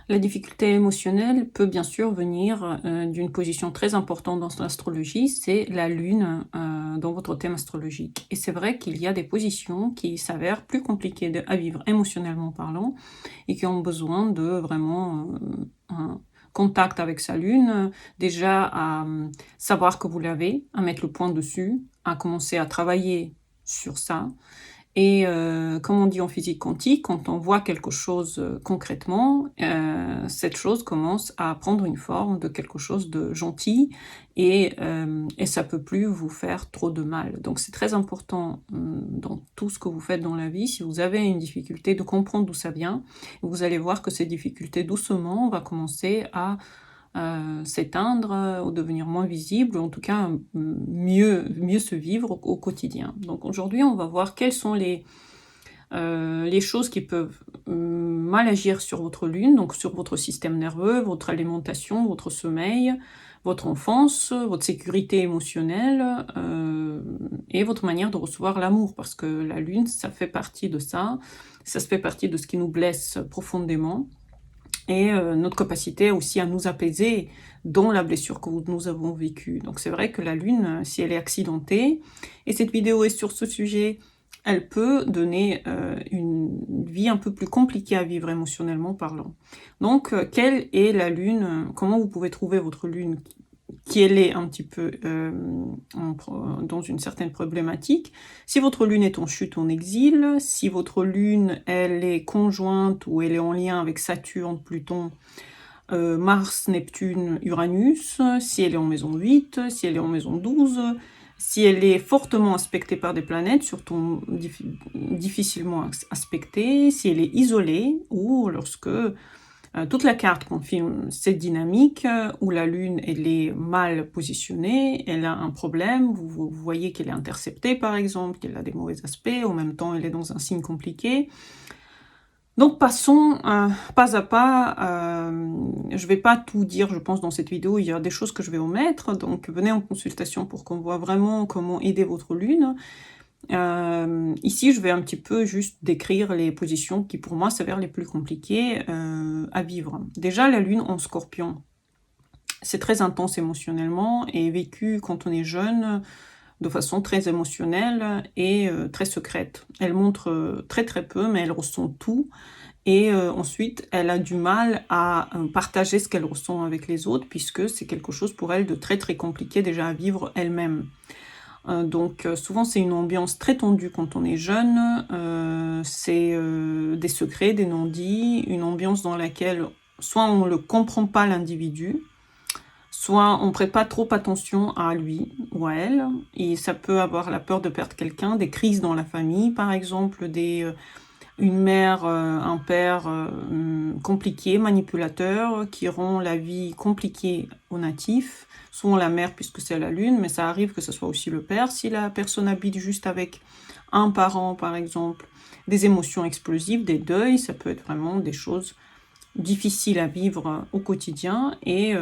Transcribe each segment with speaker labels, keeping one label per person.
Speaker 1: La difficulté émotionnelle peut bien sûr venir d'une position très importante dans l'astrologie, c'est la Lune dans votre thème astrologique. Et c'est vrai qu'il y a des positions qui s'avèrent plus compliquées à vivre émotionnellement parlant et qui ont besoin de vraiment un contact avec sa Lune, déjà à savoir que vous l'avez, à mettre le point dessus, à commencer à travailler sur ça. Et comme on dit en physique quantique, quand on voit quelque chose concrètement, cette chose commence à prendre une forme de quelque chose de gentil et ça peut plus vous faire trop de mal. Donc c'est très important dans tout ce que vous faites dans la vie, si vous avez une difficulté, de comprendre d'où ça vient. Vous allez voir que ces difficultés, doucement, va commencer à s'éteindre ou devenir moins visible, ou en tout cas mieux se vivre au quotidien. Donc aujourd'hui, on va voir quelles sont les choses qui peuvent mal agir sur votre lune, donc sur votre système nerveux, votre alimentation, votre sommeil, votre enfance, votre sécurité émotionnelle et votre manière de recevoir l'amour, parce que la lune, ça fait partie de ça, ça fait partie de ce qui nous blesse profondément. Et notre capacité aussi à nous apaiser dans la blessure que nous avons vécue. Donc c'est vrai que la Lune, si elle est accidentée, et cette vidéo est sur ce sujet, elle peut donner une vie un peu plus compliquée à vivre émotionnellement parlant. Donc quelle est la Lune? Comment vous pouvez trouver votre Lune qui elle est un petit peu dans une certaine problématique. Si votre lune est en chute, en exil, si votre lune, elle est conjointe ou elle est en lien avec Saturne, Pluton, Mars, Neptune, Uranus, si elle est en maison 8, si elle est en maison 12, si elle est fortement aspectée par des planètes, surtout difficilement aspectée, si elle est isolée, ou lorsque toute la carte confirme cette dynamique où la Lune elle est mal positionnée, elle a un problème, vous voyez qu'elle est interceptée par exemple, qu'elle a des mauvais aspects, en même temps elle est dans un signe compliqué. Donc passons pas à pas, je vais pas tout dire je pense dans cette vidéo, il y a des choses que je vais omettre, donc venez en consultation pour qu'on voit vraiment comment aider votre Lune. Ici, je vais un petit peu juste décrire les positions qui, pour moi, s'avèrent les plus compliquées à vivre. Déjà, la Lune en Scorpion, c'est très intense émotionnellement et vécu quand on est jeune de façon très émotionnelle et très secrète. Elle montre très très peu, mais elle ressent tout. Et ensuite, elle a du mal à partager ce qu'elle ressent avec les autres, puisque c'est quelque chose pour elle de très très compliqué déjà à vivre elle-même. Donc souvent c'est une ambiance très tendue quand on est jeune, c'est des secrets, des non-dits, une ambiance dans laquelle soit on ne comprend pas l'individu, soit on ne prête pas trop attention à lui ou à elle, et ça peut avoir la peur de perdre quelqu'un, des crises dans la famille par exemple, une mère, un père compliqué, manipulateur, qui rend la vie compliquée aux natifs, souvent la mère puisque c'est la lune, mais ça arrive que ce soit aussi le père, si la personne habite juste avec un parent par exemple, des émotions explosives, des deuils, ça peut être vraiment des choses difficiles à vivre au quotidien, et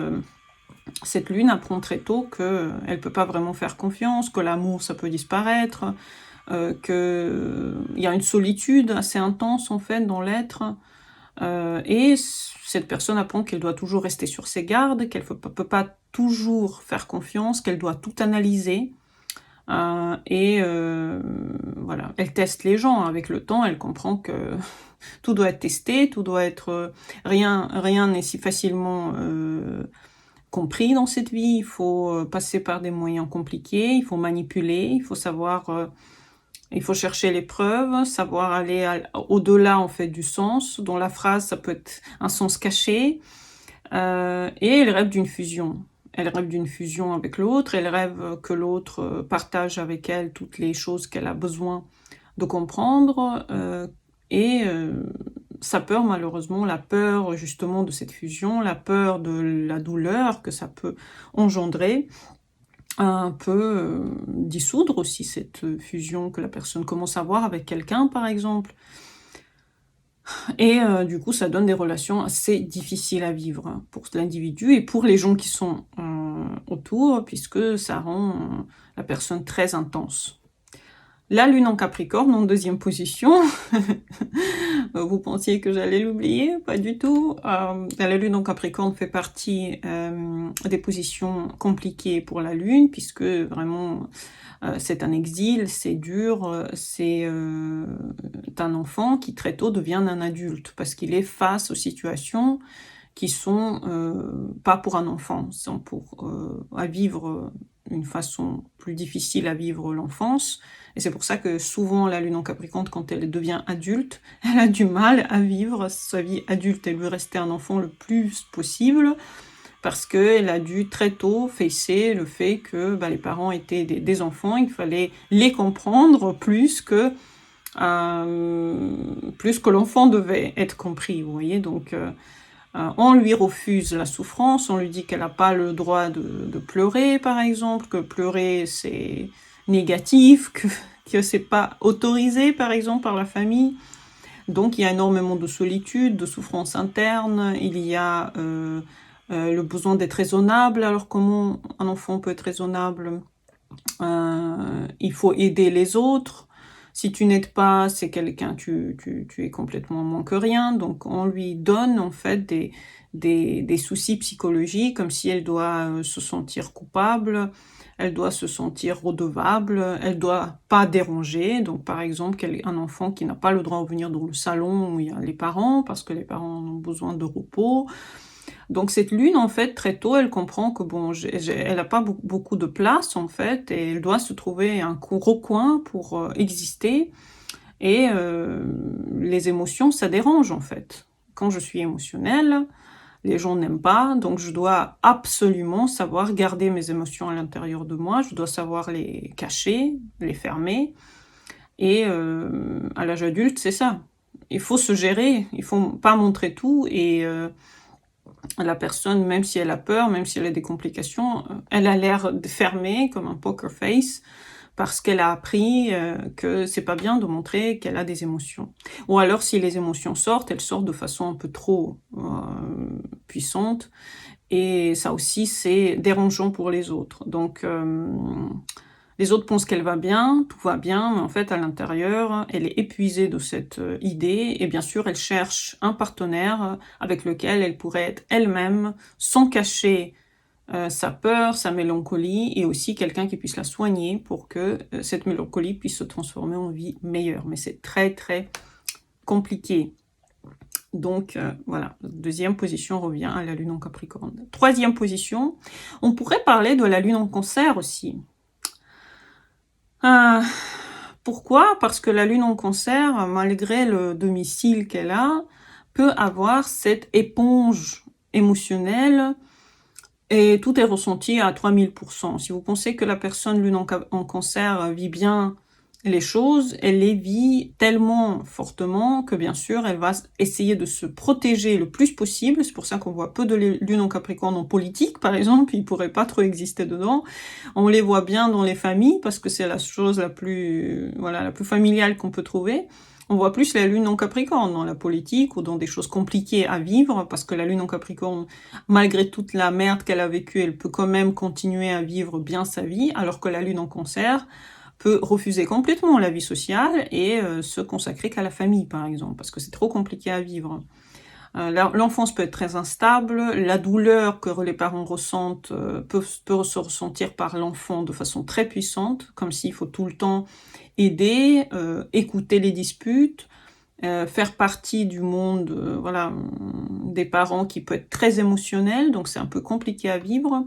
Speaker 1: cette lune apprend très tôt qu'elle ne peut pas vraiment faire confiance, que l'amour ça peut disparaître, qu'il y a une solitude assez intense en fait dans l'être, et cette personne apprend qu'elle doit toujours rester sur ses gardes, qu'elle ne peut pas toujours faire confiance, qu'elle doit tout analyser, et voilà, elle teste les gens, avec le temps elle comprend que tout doit être testé, tout doit être, rien n'est si facilement compris dans cette vie, il faut passer par des moyens compliqués, il faut manipuler, il faut savoir il faut chercher les preuves, savoir aller au-delà en fait du sens. Dans la phrase, ça peut être un sens caché. Et elle rêve d'une fusion. Elle rêve d'une fusion avec l'autre. Elle rêve que l'autre partage avec elle toutes les choses qu'elle a besoin de comprendre. Et sa peur, malheureusement, la peur justement de cette fusion, la peur de la douleur que ça peut engendrer, un peu dissoudre aussi cette fusion que la personne commence à avoir avec quelqu'un, par exemple. Et du coup, ça donne des relations assez difficiles à vivre pour l'individu et pour les gens qui sont autour, puisque ça rend la personne très intense. La lune en Capricorne en deuxième position. Vous pensiez que j'allais l'oublier? Pas du tout. La lune en Capricorne fait partie des positions compliquées pour la lune, puisque vraiment c'est un exil, c'est dur, c'est un enfant qui très tôt devient un adulte, parce qu'il est face aux situations qui sont pas pour un enfant, sont pour à vivre une façon plus difficile à vivre l'enfance. Et c'est pour ça que souvent la lune en Capricorne, quand elle devient adulte, elle a du mal à vivre sa vie adulte. Elle veut rester un enfant le plus possible, parce qu'elle a dû très tôt facer le fait que les parents étaient des enfants, il fallait les comprendre plus que l'enfant devait être compris, vous voyez. Donc on lui refuse la souffrance, on lui dit qu'elle n'a pas le droit de pleurer, par exemple, que pleurer c'est négatif, que c'est pas autorisé, par exemple, par la famille. Donc il y a énormément de solitude, de souffrance interne, il y a le besoin d'être raisonnable. Alors comment un enfant peut être raisonnable? Il faut aider les autres. Si tu n'aides pas, c'est quelqu'un, tu es complètement moins que rien. Donc on lui donne en fait des soucis psychologiques, comme si elle doit se sentir coupable, elle doit se sentir redevable, elle doit pas déranger. Donc par exemple, un enfant qui n'a pas le droit de venir dans le salon où il y a les parents, parce que les parents ont besoin de repos. Donc cette lune, en fait, très tôt, elle comprend que bon, elle n'a pas beaucoup de place, en fait, et elle doit se trouver un gros coin pour exister. Et les émotions, ça dérange, en fait. Quand je suis émotionnelle, les gens n'aiment pas, donc je dois absolument savoir garder mes émotions à l'intérieur de moi, je dois savoir les cacher, les fermer. Et à l'âge adulte, c'est ça. Il faut se gérer, il faut pas montrer tout, et la personne, même si elle a peur, même si elle a des complications, elle a l'air fermée comme un poker face, parce qu'elle a appris que c'est pas bien de montrer qu'elle a des émotions. Ou alors si les émotions sortent, elles sortent de façon un peu trop puissante, et ça aussi c'est dérangeant pour les autres. Donc les autres pensent qu'elle va bien, tout va bien, mais en fait, à l'intérieur, elle est épuisée de cette idée, et bien sûr, elle cherche un partenaire avec lequel elle pourrait être elle-même, sans cacher sa peur, sa mélancolie, et aussi quelqu'un qui puisse la soigner pour que cette mélancolie puisse se transformer en vie meilleure. Mais c'est très, très compliqué. Donc voilà, deuxième position revient à la lune en Capricorne. Troisième position, on pourrait parler de la lune en Cancer aussi. Pourquoi? Parce que la lune en Cancer, malgré le domicile qu'elle a, peut avoir cette éponge émotionnelle, et tout est ressenti à 3000%. Si vous pensez que la personne lune en Cancer vit bien les choses, elle les vit tellement fortement que bien sûr, elle va essayer de se protéger le plus possible. C'est pour ça qu'on voit peu de lune en Capricorne en politique, par exemple, ils pourraient pas trop exister dedans. On les voit bien dans les familles, parce que c'est la chose la plus familiale qu'on peut trouver. On voit plus la lune en Capricorne dans la politique ou dans des choses compliquées à vivre, parce que la lune en Capricorne, malgré toute la merde qu'elle a vécue, elle peut quand même continuer à vivre bien sa vie, alors que la lune en Cancer peut refuser complètement la vie sociale et se consacrer qu'à la famille, par exemple, parce que c'est trop compliqué à vivre. L'enfance peut être très instable, la douleur que les parents ressentent peut se ressentir par l'enfant de façon très puissante, comme s'il faut tout le temps aider, écouter les disputes, faire partie du monde des parents qui peut être très émotionnel, donc c'est un peu compliqué à vivre.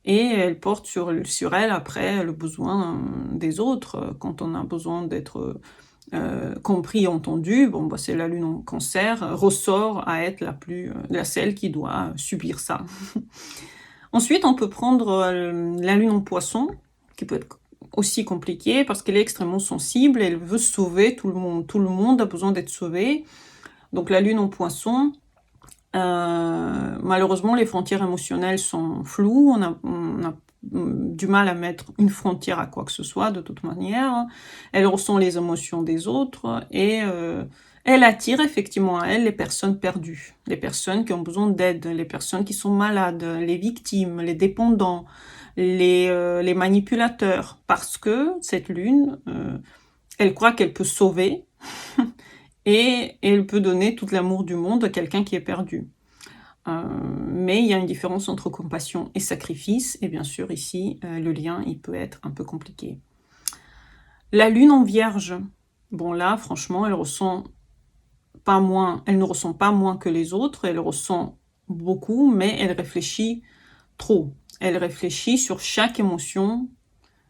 Speaker 1: Et elle porte sur elle après le besoin des autres, quand on a besoin d'être compris, entendu. Bon, c'est la lune en Cancer, ressort à être celle qui doit subir ça. Ensuite, on peut prendre la lune en Poisson, qui peut être aussi compliquée, parce qu'elle est extrêmement sensible, elle veut sauver tout le monde. Tout le monde a besoin d'être sauvé. Donc la lune en Poisson, malheureusement, les frontières émotionnelles sont floues, on a du mal à mettre une frontière à quoi que ce soit, de toute manière. Elle ressent les émotions des autres, et elle attire effectivement à elle les personnes perdues, les personnes qui ont besoin d'aide, les personnes qui sont malades, les victimes, les dépendants, les manipulateurs, parce que cette lune elle croit qu'elle peut sauver et elle peut donner tout l'amour du monde à quelqu'un qui est perdu. Mais il y a une différence entre compassion et sacrifice, et bien sûr ici, le lien, il peut être un peu compliqué. La lune en vierge, bon là, franchement, elle ne ressent pas moins que les autres, elle ressent beaucoup, mais elle réfléchit trop. Elle réfléchit sur chaque émotion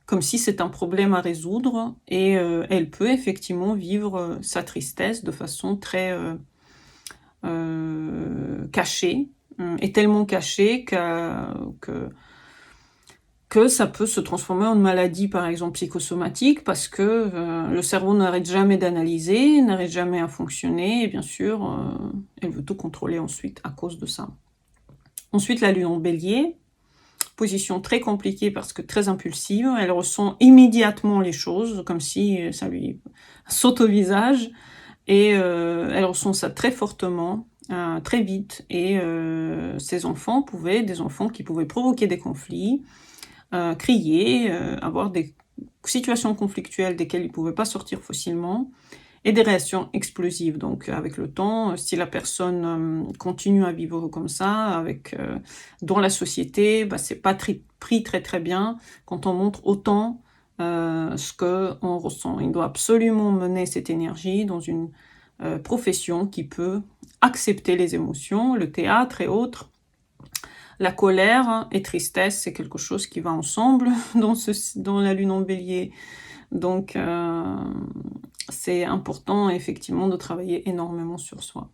Speaker 1: comme si c'est un problème à résoudre, et elle peut effectivement vivre sa tristesse de façon très cachée, et tellement cachée que ça peut se transformer en maladie, par exemple psychosomatique, parce que le cerveau n'arrête jamais d'analyser, n'arrête jamais à fonctionner, et bien sûr, elle veut tout contrôler ensuite à cause de ça. Ensuite, la lune en bélier, position très compliquée parce que très impulsive, elle ressent immédiatement les choses, comme si ça lui saute au visage, et elle ressent ça très fortement, très vite, et ces enfants des enfants qui pouvaient provoquer des conflits, crier, avoir des situations conflictuelles desquelles ils ne pouvaient pas sortir facilement, et des réactions explosives. Donc avec le temps, si la personne continue à vivre comme ça, dans la société, c'est pas pris très très bien quand on montre autant ce qu'on ressent. Il doit absolument mener cette énergie dans une profession qui peut accepter les émotions, le théâtre et autres. La colère et tristesse, c'est quelque chose qui va ensemble dans la lune en bélier. Donc, c'est important effectivement de travailler énormément sur soi.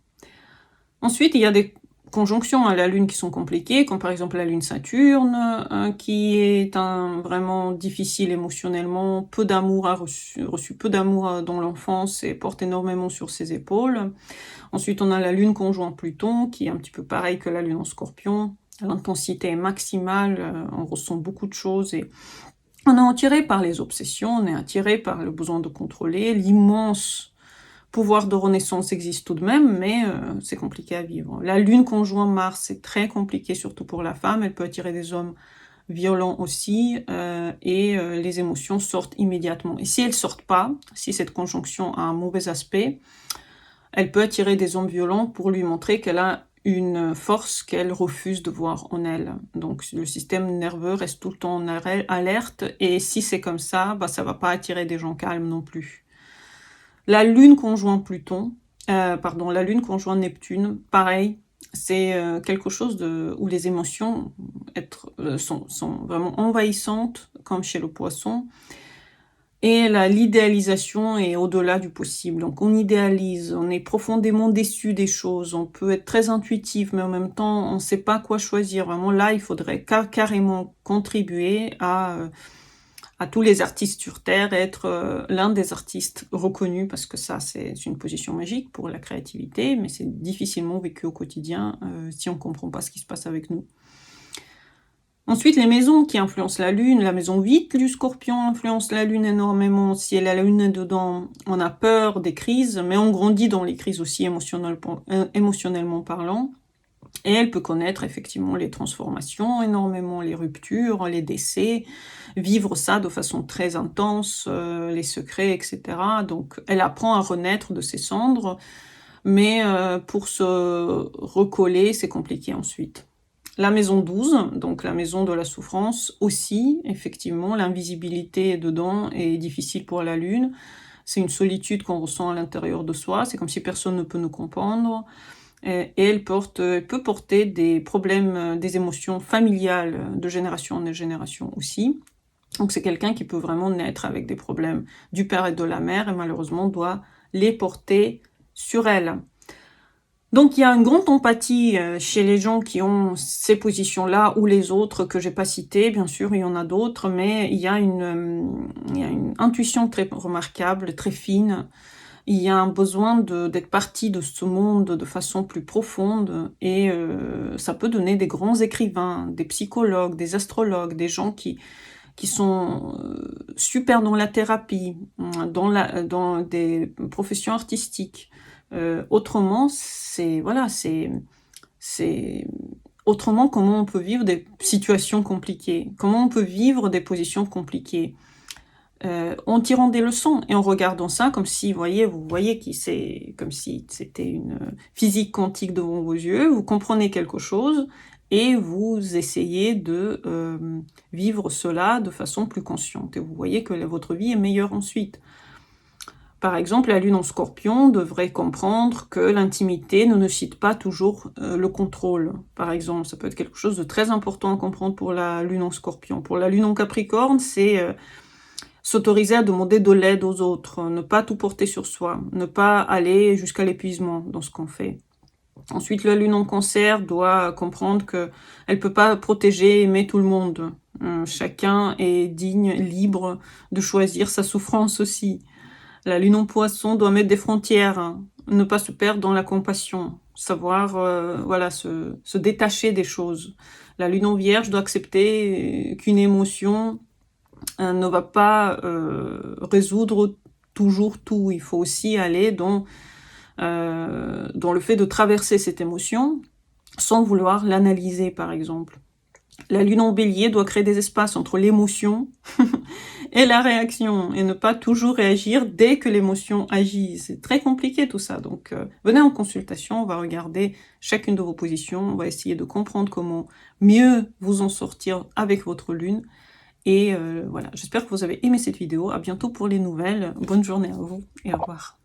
Speaker 1: Ensuite, il y a des conjonctions à la Lune qui sont compliquées, comme par exemple la Lune Saturne, qui est vraiment difficile émotionnellement, peu d'amour, a reçu peu d'amour dans l'enfance et porte énormément sur ses épaules. Ensuite, on a la Lune conjoint Pluton, qui est un petit peu pareil que la Lune en Scorpion. L'intensité est maximale, on ressent beaucoup de choses et on est attiré par les obsessions, on est attiré par le besoin de contrôler. L'immense pouvoir de renaissance existe tout de même, mais c'est compliqué à vivre. La Lune conjoint Mars, c'est très compliqué, surtout pour la femme. Elle peut attirer des hommes violents aussi, et les émotions sortent immédiatement. Et si elles ne sortent pas, si cette conjonction a un mauvais aspect, elle peut attirer des hommes violents pour lui montrer qu'elle a une force qu'elle refuse de voir en elle. Donc le système nerveux reste tout le temps en alerte, et si c'est comme ça, ça ne va pas attirer des gens calmes non plus. La Lune conjoint la Lune conjoint Neptune, pareil, c'est quelque chose où les émotions sont vraiment envahissantes, comme chez le Poisson. Et l'idéalisation est au-delà du possible. Donc on idéalise, on est profondément déçu des choses, on peut être très intuitif, mais en même temps, on ne sait pas quoi choisir. Vraiment, là, il faudrait carrément contribuer à tous les artistes sur Terre, être l'un des artistes reconnus, parce que ça, c'est une position magique pour la créativité, mais c'est difficilement vécu au quotidien si on ne comprend pas ce qui se passe avec nous. Ensuite, les maisons qui influencent la Lune, la maison 8 du Scorpion influence la Lune énormément. Si elle a la Lune dedans, on a peur des crises, mais on grandit dans les crises aussi émotionnellement parlant. Et elle peut connaître effectivement les transformations énormément, les ruptures, les décès, vivre ça de façon très intense, les secrets, etc. Donc elle apprend à renaître de ses cendres, mais pour se recoller, c'est compliqué ensuite. La maison 12, donc la maison de la souffrance aussi, effectivement, l'invisibilité dedans est difficile pour la Lune. C'est une solitude qu'on ressent à l'intérieur de soi, c'est comme si personne ne peut nous comprendre. Et elle peut porter des problèmes, des émotions familiales de génération en génération aussi. Donc c'est quelqu'un qui peut vraiment naître avec des problèmes du père et de la mère et malheureusement doit les porter sur elle. Donc il y a une grande empathie chez les gens qui ont ces positions-là ou les autres que j'ai pas citées. Bien sûr, il y en a d'autres, mais il y a une intuition très remarquable, très fine. Il y a un besoin d'être partie de ce monde de façon plus profonde et ça peut donner des grands écrivains, des psychologues, des astrologues, des gens qui sont super dans la thérapie, dans des professions artistiques. Autrement, autrement comment on peut vivre des situations compliquées, comment on peut vivre des positions compliquées. en tirant des leçons et en regardant ça comme si, vous voyez qui c'est, comme si c'était une physique quantique devant vos yeux, vous comprenez quelque chose et vous essayez de vivre cela de façon plus consciente. Et vous voyez que votre vie est meilleure ensuite. Par exemple, la lune en Scorpion devrait comprendre que l'intimité ne nécessite pas toujours le contrôle. Par exemple, ça peut être quelque chose de très important à comprendre pour la lune en Scorpion. Pour la lune en Capricorne, c'est s'autoriser à demander de l'aide aux autres, ne pas tout porter sur soi, ne pas aller jusqu'à l'épuisement dans ce qu'on fait. Ensuite, la lune en Cancer doit comprendre qu'elle ne peut pas protéger, aimer tout le monde. Chacun est digne, libre de choisir sa souffrance aussi. La lune en Poisson doit mettre des frontières, hein, ne pas se perdre dans la compassion, savoir voilà, se détacher des choses. La lune en Vierge doit accepter qu'une émotion ne va pas résoudre toujours tout. Il faut aussi aller dans le fait de traverser cette émotion sans vouloir l'analyser, par exemple. La lune en Bélier doit créer des espaces entre l'émotion et la réaction, et ne pas toujours réagir dès que l'émotion agit. C'est très compliqué tout ça, donc venez en consultation, on va regarder chacune de vos positions, on va essayer de comprendre comment mieux vous en sortir avec votre lune. Et voilà, j'espère que vous avez aimé cette vidéo, à bientôt pour les nouvelles, bonne journée à vous et au revoir.